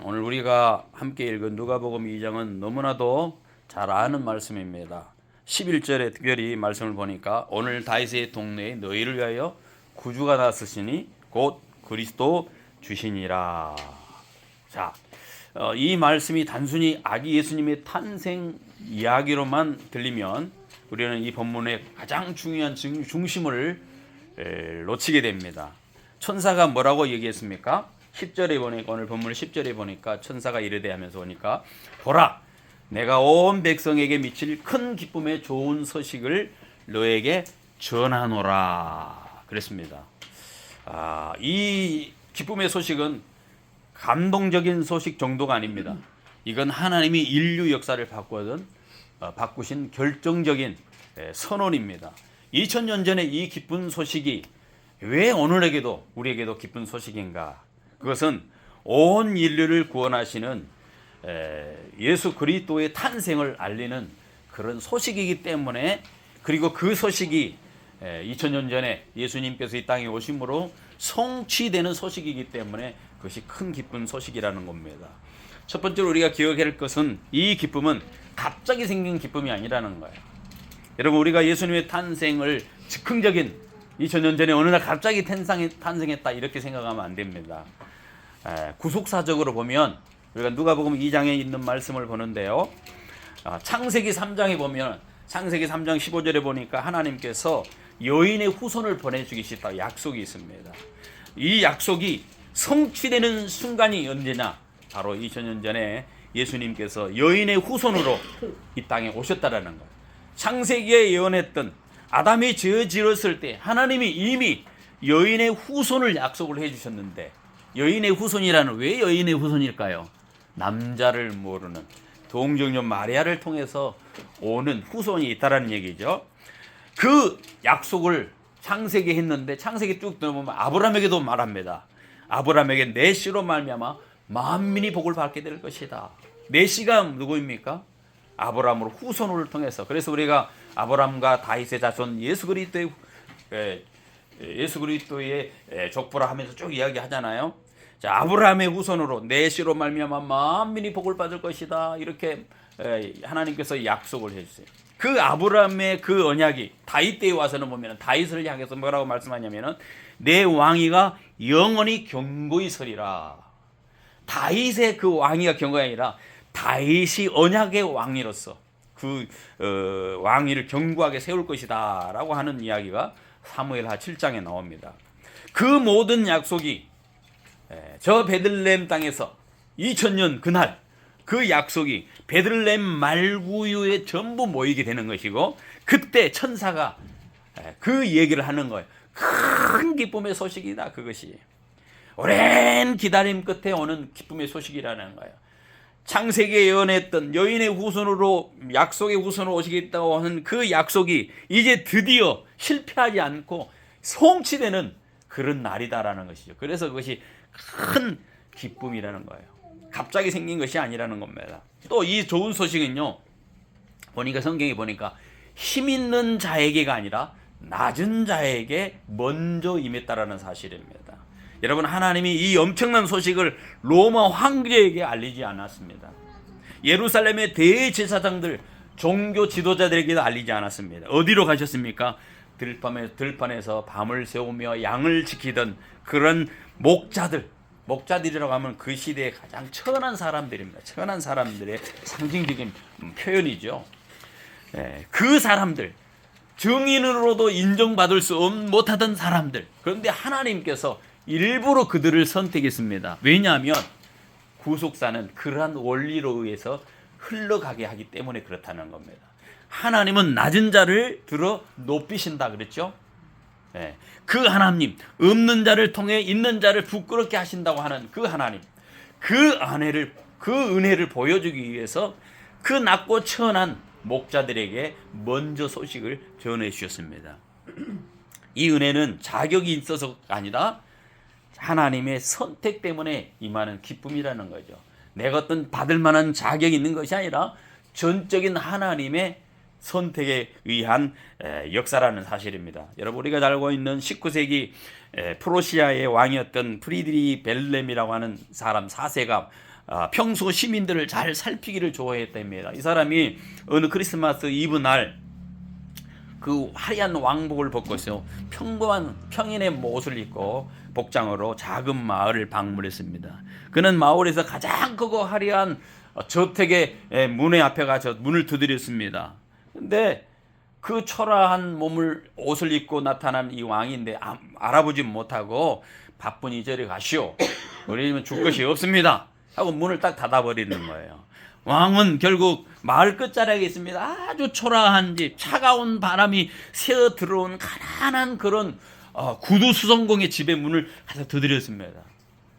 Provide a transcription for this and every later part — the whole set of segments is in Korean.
오늘 우리가 함께 읽은 누가복음 2장은 너무나도 잘 아는 말씀입니다. 11절에 특별히 말씀을 보니까 오늘 다윗의 동네에 너희를 위하여 구주가 나서시니 곧 그리스도 주시니라. 자, 이 말씀이 단순히 아기 예수님의 탄생 이야기로만 들리면 우리는 이 본문의 가장 중요한 중심을 놓치게 됩니다. 천사가 뭐라고 얘기했습니까? 10절에 보니까, 오늘 본문 10절에 보니까 천사가 이르되 하면서 보니까 보라, 내가 온 백성에게 미칠 큰 기쁨의 좋은 소식을 너에게 전하노라 그랬습니다. 이 기쁨의 소식은 감동적인 소식 정도가 아닙니다. 이건 하나님이 인류 역사를 바꾸신 결정적인 선언입니다. 2000년 전에 이 기쁜 소식이 왜 오늘에게도 우리에게도 기쁜 소식인가? 그것은 온 인류를 구원하시는 예수 그리스도의 탄생을 알리는 그런 소식이기 때문에, 그리고 그 소식이 2000년 전에 예수님께서 이 땅에 오심으로 성취되는 소식이기 때문에 그것이 큰 기쁜 소식이라는 겁니다. 첫 번째로 우리가 기억해야 할 것은 이 기쁨은 갑자기 생긴 기쁨이 아니라는 거예요. 여러분, 우리가 예수님의 탄생을 즉흥적인 2000년 전에 어느 날 갑자기 탄생했다 이렇게 생각하면 안 됩니다. 구속사적으로 보면 우리가 누가복음 2장에 있는 말씀을 보는데요. 창세기 3장에 보면 창세기 3장 15절에 보니까 하나님께서 여인의 후손을 보내주시겠다 약속이 있습니다. 이 약속이 성취되는 순간이 언제냐? 바로 2000년 전에 예수님께서 여인의 후손으로 이 땅에 오셨다라는 거예요. 창세기에 예언했던 아담이 죄 지었을 때 하나님이 이미 여인의 후손을 약속을 해주셨는데, 여인의 후손이라는, 왜 여인의 후손일까요? 남자를 모르는 동정녀 마리아를 통해서 오는 후손이 있다라는 얘기죠. 그 약속을 창세기 했는데 창세기 쭉 들어보면 아브라함에게도 말합니다. 아브라함에게 내 씨로 말미암아 만민이 복을 받게 될 것이다. 내 씨가 누구입니까? 아브라함으로 후손을 통해서. 그래서 우리가 아브라함과 다윗의 자손 예수 그리스도의 족보라 하면서 쭉 이야기하잖아요. 자, 아브라함의 후손으로 내 씨로 말미암아 만민이 복을 받을 것이다. 이렇게 하나님께서 약속을 해주세요. 그 아브라함의 그 언약이 다윗 때에 와서는 보면 다윗을 향해서 뭐라고 말씀하냐면은 내 왕위가 영원히 견고히 서리라. 다윗의 그 왕위가 견고가 아니라 다윗이 언약의 왕위로서 그 왕위를 견고하게 세울 것이다 라고 하는 이야기가 사무엘하 7장에 나옵니다. 그 모든 약속이 저 베들레헴 땅에서 2000년 그날 그 약속이 베들레헴 말구유에 전부 모이게 되는 것이고, 그때 천사가 그 얘기를 하는 거예요. 큰 기쁨의 소식이다. 그것이 오랜 기다림 끝에 오는 기쁨의 소식이라는 거예요. 창세기에 예언했던 여인의 후손으로, 약속의 후손으로 오시겠다고 하는 그 약속이 이제 드디어 실패하지 않고 성취되는 그런 날이다라는 것이죠. 그래서 그것이 큰 기쁨이라는 거예요. 갑자기 생긴 것이 아니라는 겁니다. 또 이 좋은 소식은요, 보니까 성경에 보니까 힘 있는 자에게가 아니라 낮은 자에게 먼저 임했다라는 사실입니다. 여러분, 하나님이 이 엄청난 소식을 로마 황제에게 알리지 않았습니다. 예루살렘의 대제사장들, 종교 지도자들에게도 알리지 않았습니다. 어디로 가셨습니까? 들판에서 밤을 새우며 양을 지키던 그런 목자들이라고 하면 그 시대의 가장 천한 사람들입니다. 천한 사람들의 상징적인 표현이죠. 그 사람들, 증인으로도 인정받을 수 못하던 사람들, 그런데 하나님께서 일부러 그들을 선택했습니다. 왜냐하면 구속사는 그러한 원리로 의해서 흘러가게 하기 때문에 그렇다는 겁니다. 하나님은 낮은 자를 들어 높이신다 그랬죠. 그 하나님, 없는 자를 통해 있는 자를 부끄럽게 하신다고 하는 그 하나님, 그 은혜를 보여주기 위해서 그 낮고 천한 목자들에게 먼저 소식을 전해 주셨습니다. 이 은혜는 자격이 있어서가 아니라 하나님의 선택 때문에 임하는 기쁨이라는 거죠. 내가 어떤 받을 만한 자격이 있는 것이 아니라 전적인 하나님의 선택에 의한 역사라는 사실입니다. 여러분, 우리가 잘 알고 있는 19세기 프로시아의 왕이었던 프리드리 벨렘이라고 하는 사람 4세가 평소 시민들을 잘 살피기를 좋아했답니다. 이 사람이 어느 크리스마스 이브 날 그 화려한 왕복을 벗고서 평범한 평인의 옷을 입고 복장으로 작은 마을을 방문했습니다. 그는 마을에서 가장 크고 화려한 저택의 문의 앞에 가서 문을 두드렸습니다. 근데 그 초라한 옷을 입고 나타난 이 왕인데 알아보지 못하고 바쁘니 저리 가시오. 우리는 줄 것이 없습니다. 하고 문을 딱 닫아버리는 거예요. 왕은 결국 마을 끝자락에 있습니다. 아주 초라한 집, 차가운 바람이 새어 들어온 가난한 그런 구두 수성공의 집의 문을 가서 두드렸습니다.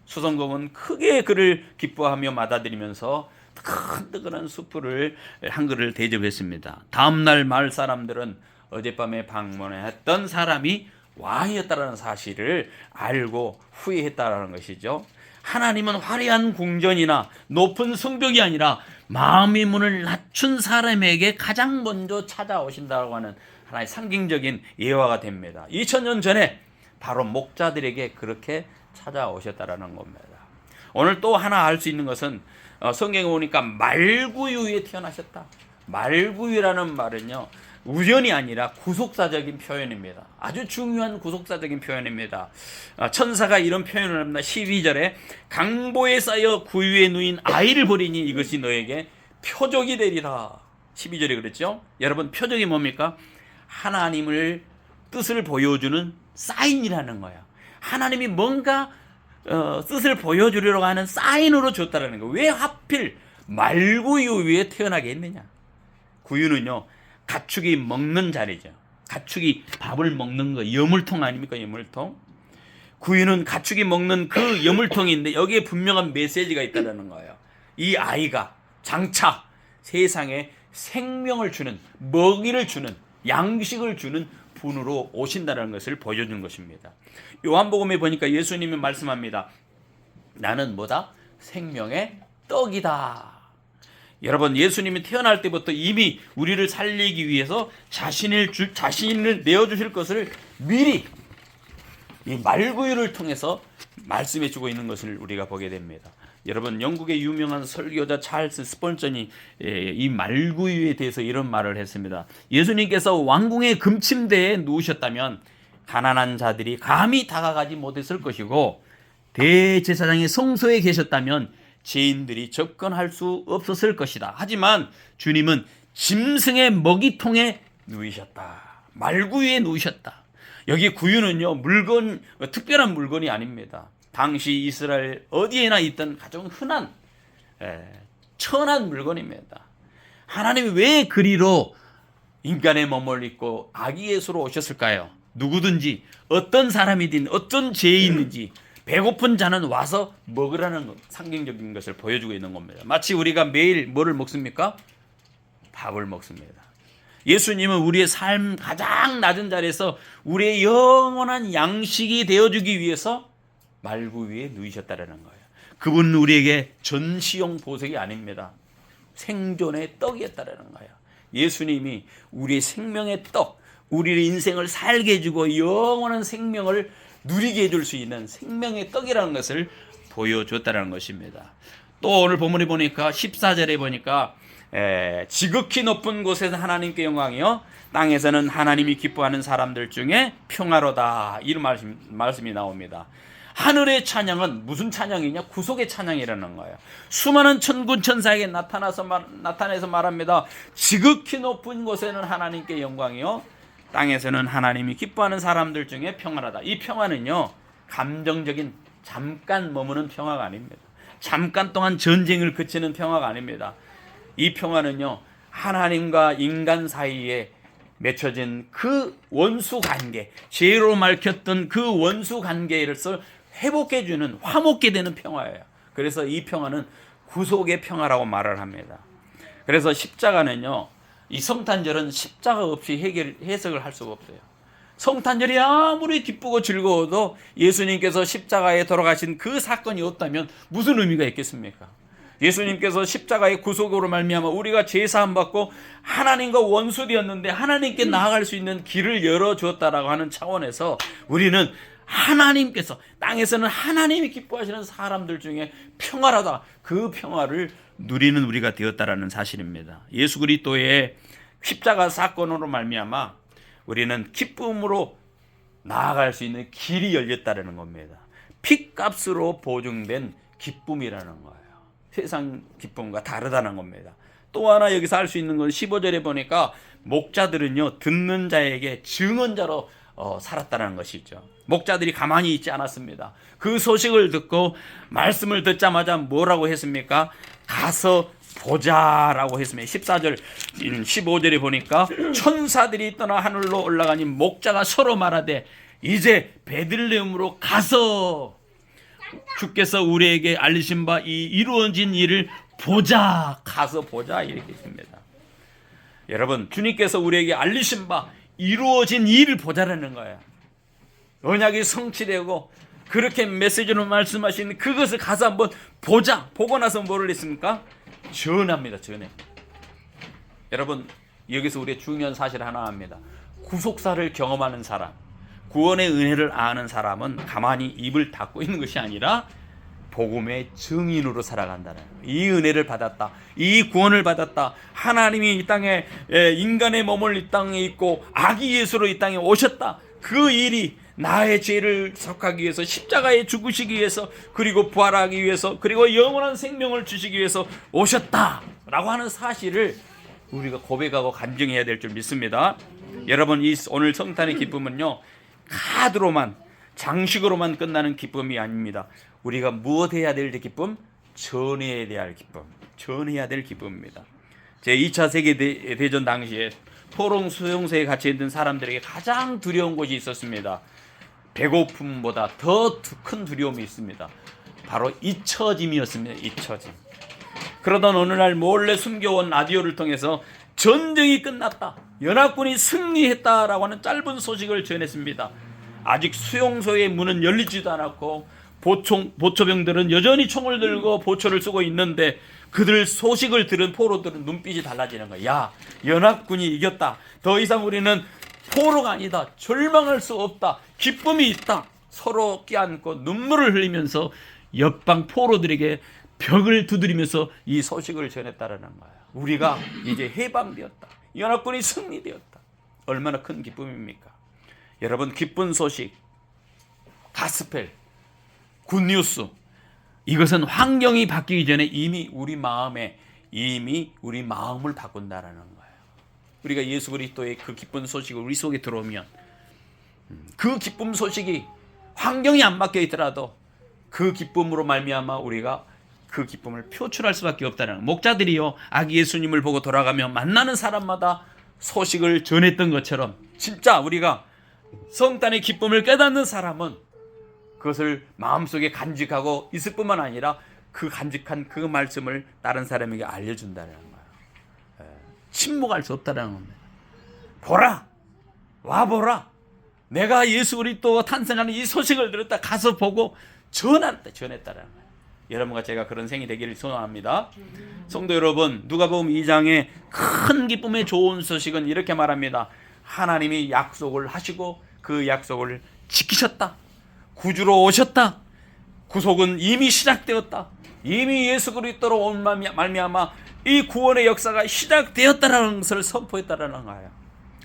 수성공은 크게 그를 기뻐하며 맞아들이면서 뜨끈뜨끈한 수프를 한 그릇 대접했습니다. 다음날 마을 사람들은 어젯밤에 방문했던 사람이 왕이었다는 사실을 알고 후회했다는 것이죠. 하나님은 화려한 궁전이나 높은 성벽이 아니라 마음의 문을 낮춘 사람에게 가장 먼저 찾아오신다고 하는 하나의 상징적인 예화가 됩니다. 2000년 전에 바로 목자들에게 그렇게 찾아오셨다는 겁니다. 오늘 또 하나 알 수 있는 것은 성경에 보니까 말구유에 태어나셨다. 말구유라는 말은요, 우연이 아니라 구속사적인 표현입니다. 아주 중요한 구속사적인 표현입니다. 천사가 이런 표현을 합니다. 12절에 강보에 쌓여 구유에 누인 아이를 버리니 이것이 너에게 표적이 되리라. 12절에 그랬죠. 여러분, 표적이 뭡니까? 하나님을 뜻을 보여주는 사인이라는 거야. 하나님이 뭔가 뜻을 보여주려고 하는 사인으로 줬다라는 거. 왜 하필 말구유 위에 태어나게 했느냐? 구유는요, 가축이 먹는 자리죠. 가축이 밥을 먹는 거, 여물통 아닙니까? 여물통. 구유는 가축이 먹는 그 여물통인데 여기에 분명한 메시지가 있다는 거예요. 이 아이가 장차 세상에 생명을 주는, 먹이를 주는, 양식을 주는 분으로 오신다는 것을 보여주는 것입니다. 요한복음에 보니까 예수님이 말씀합니다. 나는 뭐다? 생명의 떡이다. 여러분, 예수님이 태어날 때부터 이미 우리를 살리기 위해서 자신을 내어주실 것을 미리 이 말구유를 통해서 말씀해 주고 있는 것을 우리가 보게 됩니다. 여러분, 영국의 유명한 설교자 찰스 스펀전이 이 말구유에 대해서 이런 말을 했습니다. 예수님께서 왕궁의 금침대에 누우셨다면 가난한 자들이 감히 다가가지 못했을 것이고, 대제사장의 성소에 계셨다면 죄인들이 접근할 수 없었을 것이다. 하지만 주님은 짐승의 먹이통에 누이셨다. 말구유에 누우셨다. 여기 구유는요, 특별한 물건이 아닙니다. 당시 이스라엘 어디에나 있던 가장 흔한 천한 물건입니다. 하나님이 왜 그리로 인간의 몸을 입고 아기 예수로 오셨을까요? 누구든지 어떤 사람이든 어떤 죄인인지 배고픈 자는 와서 먹으라는 상징적인 것을 보여주고 있는 겁니다. 마치 우리가 매일 뭐를 먹습니까? 밥을 먹습니다. 예수님은 우리의 삶 가장 낮은 자리에서 우리의 영원한 양식이 되어주기 위해서 말구유에 누이셨다는 거예요. 그분은 우리에게 전시용 보석이 아닙니다. 생존의 떡이었다는 거예요. 예수님이 우리의 생명의 떡, 우리의 인생을 살게 해주고 영원한 생명을 누리게 해줄 수 있는 생명의 떡이라는 것을 보여줬다는 것입니다. 또 오늘 본문에 보니까 14절에 보니까 지극히 높은 곳에서 하나님께 영광이요 땅에서는 하나님이 기뻐하는 사람들 중에 평화로다. 이런 말씀이 나옵니다. 하늘의 찬양은 무슨 찬양이냐? 구속의 찬양이라는 거예요. 수많은 천군 천사에게 나타내서 말합니다. 지극히 높은 곳에는 하나님께 영광이요 땅에서는 하나님이 기뻐하는 사람들 중에 평화로다. 이 평화는요, 감정적인 잠깐 머무는 평화가 아닙니다. 잠깐 동안 전쟁을 그치는 평화가 아닙니다. 이 평화는요, 하나님과 인간 사이에 맺혀진 그 원수 관계, 죄로 맑혔던 그 원수 관계를 회복해주는, 화목게 되는 평화예요. 그래서 이 평화는 구속의 평화라고 말을 합니다. 그래서 십자가는요, 이 성탄절은 십자가 없이 해석을 할 수가 없어요. 성탄절이 아무리 기쁘고 즐거워도 예수님께서 십자가에 돌아가신 그 사건이 없다면 무슨 의미가 있겠습니까? 예수님께서 십자가의 구속으로 말미암아 우리가 죄 사함 받고 하나님과 원수되었는데 하나님께 나아갈 수 있는 길을 열어주었다라고 하는 차원에서 우리는 하나님께서 땅에서는 하나님이 기뻐하시는 사람들 중에 평화라다 그 평화를 누리는 우리가 되었다라는 사실입니다. 예수 그리스도의 십자가 사건으로 말미암아 우리는 기쁨으로 나아갈 수 있는 길이 열렸다라는 겁니다. 핏값으로 보증된 기쁨이라는 거예요. 세상 기쁨과 다르다는 겁니다. 또 하나 여기서 알 수 있는 건 15절에 보니까 목자들은요 듣는 자에게 증언자로 살았다는 것이죠. 목자들이 가만히 있지 않았습니다. 그 소식을 듣고 말씀을 듣자마자 뭐라고 했습니까? 가서 보자라고 했습니다. 14절 15절에 보니까 천사들이 떠나 하늘로 올라가니 목자가 서로 말하되 이제 베들레헴으로 가서 주께서 우리에게 알리신 바 이 이루어진 일을 보자. 가서 보자 이렇게 했습니다. 여러분 주님께서 우리에게 알리신 바 이루어진 일을 보자라는 거예요. 언약이 성취되고 그렇게 메시지로 말씀하신 그것을 가서 한번 보자. 보고 나서 뭐를 했습니까? 전합니다. 전해. 여러분 여기서 우리의 중요한 사실 하나 합니다. 구속사를 경험하는 사람, 구원의 은혜를 아는 사람은 가만히 입을 닫고 있는 것이 아니라 복음의 증인으로 살아간다는 거예요. 이 은혜를 받았다. 이 구원을 받았다. 하나님이 이 땅에 인간의 몸을 이 땅에 입고 아기 예수로 이 땅에 오셨다. 그 일이 나의 죄를 속하기 위해서 십자가에 죽으시기 위해서 그리고 부활하기 위해서 그리고 영원한 생명을 주시기 위해서 오셨다라고 하는 사실을 우리가 고백하고 간증해야 될 줄 믿습니다. 여러분 이 오늘 성탄의 기쁨은요 카드로만 장식으로만 끝나는 기쁨이 아닙니다. 우리가 무엇 해야 될 기쁨? 전해야 될 기쁨. 전해야 될 기쁨입니다. 제2차 세계대전 당시에 포롱 수용소에 갇혀 있는 사람들에게 가장 두려운 곳이 있었습니다. 배고픔보다 더 큰 두려움이 있습니다. 바로 잊혀짐이었습니다. 잊혀짐. 그러던 어느 날 몰래 숨겨온 라디오를 통해서 전쟁이 끝났다. 연합군이 승리했다라고 하는 짧은 소식을 전했습니다. 아직 수용소의 문은 열리지도 않았고 보초병들은 여전히 총을 들고 보초를 쏘고 있는데 그들 소식을 들은 포로들은 눈빛이 달라지는 거야. 야, 연합군이 이겼다. 더 이상 우리는 포로가 아니다. 절망할 수 없다. 기쁨이 있다. 서로 껴안고 눈물을 흘리면서 옆방 포로들에게 벽을 두드리면서 이 소식을 전했다라는 거야. 우리가 이제 해방되었다. 연합군이 승리되었다. 얼마나 큰 기쁨입니까? 여러분 기쁜 소식, 가스펠, 굿뉴스 이것은 환경이 바뀌기 전에 이미 우리 마음을 바꾼다라는 거예요. 우리가 예수 그리스도의 그 기쁜 소식이 우리 속에 들어오면 그 기쁨 소식이 환경이 안 바뀌어 있더라도 그 기쁨으로 말미암아 우리가 그 기쁨을 표출할 수밖에 없다는 거예요. 목자들이요 아기 예수님을 보고 돌아가며 만나는 사람마다 소식을 전했던 것처럼 진짜 우리가 성탄의 기쁨을 깨닫는 사람은 그것을 마음속에 간직하고 있을 뿐만 아니라 그 간직한 그 말씀을 다른 사람에게 알려준다는 거예요. 침묵할 수 없다는 겁니다. 보라, 와보라. 내가 예수 그리스도가 탄생하는 이 소식을 들었다. 가서 보고 전했다는 거예요. 여러분과 제가 그런 생이 되기를 소원합니다. 성도 여러분, 누가복음 2장의 큰 기쁨의 좋은 소식은 이렇게 말합니다. 하나님이 약속을 하시고 그 약속을 지키셨다. 구주로 오셨다. 구속은 이미 시작되었다. 이미 예수 그리스도로 온 말미암아 이 구원의 역사가 시작되었다는 것을 선포했다는 거예요.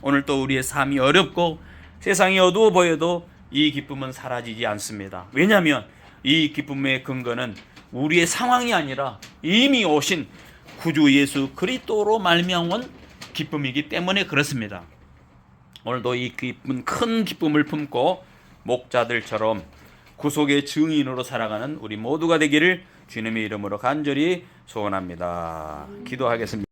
오늘 또 우리의 삶이 어렵고 세상이 어두워 보여도 이 기쁨은 사라지지 않습니다. 왜냐하면 이 기쁨의 근거는 우리의 상황이 아니라 이미 오신 구주 예수 그리스도로 말미암은 기쁨이기 때문에 그렇습니다. 오늘도 이 기쁨, 큰 기쁨을 품고 목자들처럼 구속의 증인으로 살아가는 우리 모두가 되기를 주님의 이름으로 간절히 소원합니다. 기도하겠습니다.